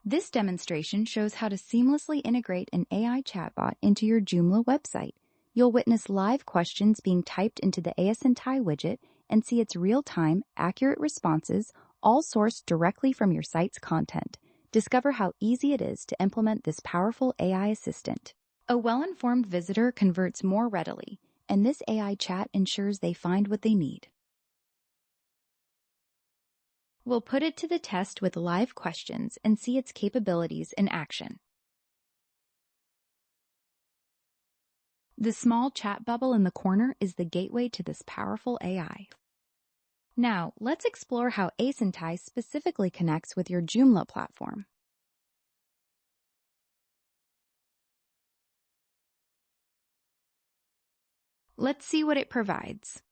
This demonstration shows how to seamlessly integrate an AI chatbot into your Joomla website. You'll witness live questions being typed into the Asyntai widget and see its real-time, accurate responses, all sourced directly from your site's content. Discover how easy it is to implement this powerful AI assistant. A well-informed visitor converts more readily, and this AI chat ensures they find what they need. We'll put it to the test with live questions and see its capabilities in action. The small chat bubble in the corner is the gateway to this powerful AI. Now, let's explore how Asyntai specifically connects with your Joomla platform. Let's see what it provides.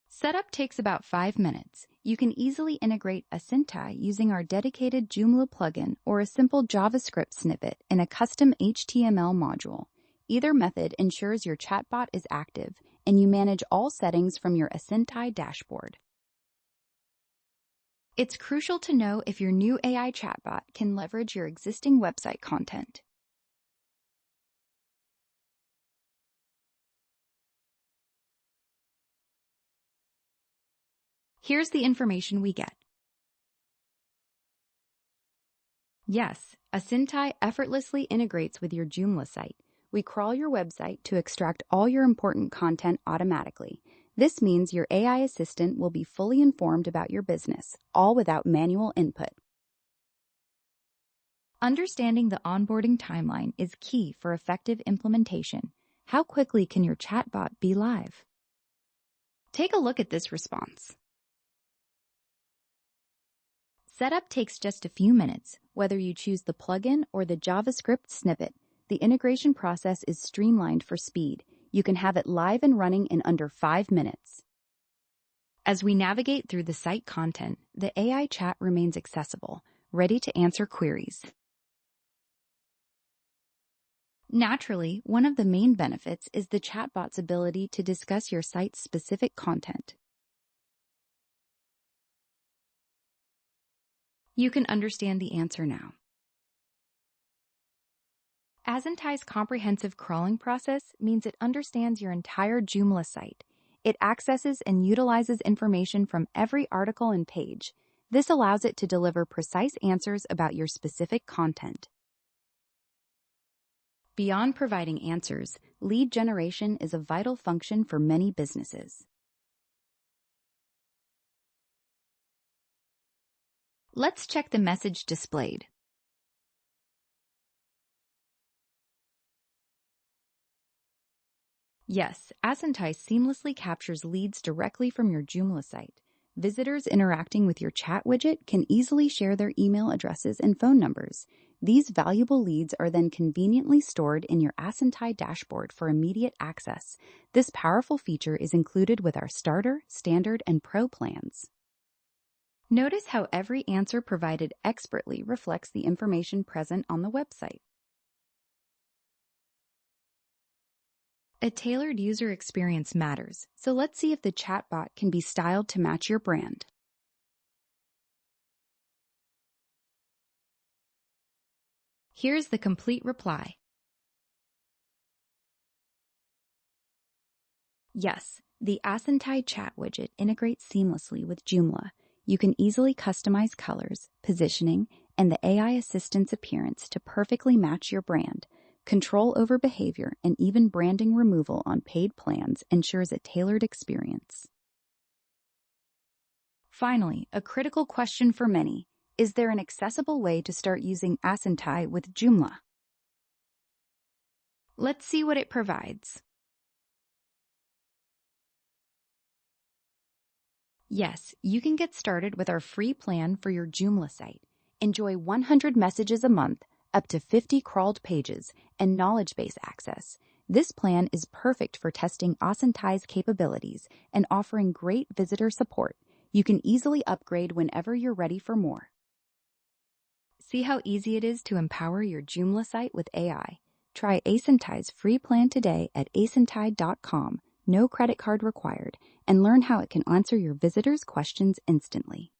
Setup takes about 5 minutes. You can easily integrate Asyntai using our dedicated Joomla plugin or a simple JavaScript snippet in a custom HTML module. Either method ensures your chatbot is active, and you manage all settings from your Asyntai dashboard. It's crucial to know if your new AI chatbot can leverage your existing website content. Here's the information we get. Yes, Asyntai effortlessly integrates with your Joomla site. We crawl your website to extract all your important content automatically. This means your AI assistant will be fully informed about your business, all without manual input. Understanding the onboarding timeline is key for effective implementation. How quickly can your chatbot be live? Take a look at this response. Setup takes just a few minutes, whether you choose the plugin or the JavaScript snippet. The integration process is streamlined for speed. You can have it live and running in under 5 minutes. As we navigate through the site content, the AI chat remains accessible, ready to answer queries. Naturally, one of the main benefits is the chatbot's ability to discuss your site's specific content. You can understand the answer now. Asyntai's comprehensive crawling process means it understands your entire Joomla site. It accesses and utilizes information from every article and page. This allows it to deliver precise answers about your specific content. Beyond providing answers, lead generation is a vital function for many businesses. Let's check the message displayed. Yes, Asyntai seamlessly captures leads directly from your Joomla site. Visitors interacting with your chat widget can easily share their email addresses and phone numbers. These valuable leads are then conveniently stored in your Asyntai dashboard for immediate access. This powerful feature is included with our Starter, Standard, and Pro plans. Notice how every answer provided expertly reflects the information present on the website. A tailored user experience matters, so let's see if the chatbot can be styled to match your brand. Here's the complete reply. Yes, the Asyntai chat widget integrates seamlessly with Joomla. You can easily customize colors, positioning, and the AI assistant's appearance to perfectly match your brand. Control over behavior and even branding removal on paid plans ensures a tailored experience. Finally, a critical question for many: is there an accessible way to start using Asyntai with Joomla? Let's see what it provides. Yes, you can get started with our free plan for your Joomla site. Enjoy 100 messages a month, up to 50 crawled pages, and knowledge base access. This plan is perfect for testing Asyntai's capabilities and offering great visitor support. You can easily upgrade whenever you're ready for more. See how easy it is to empower your Joomla site with AI. Try Asyntai's free plan today at asyntai.com, no credit card required, and learn how it can answer your visitors' questions instantly.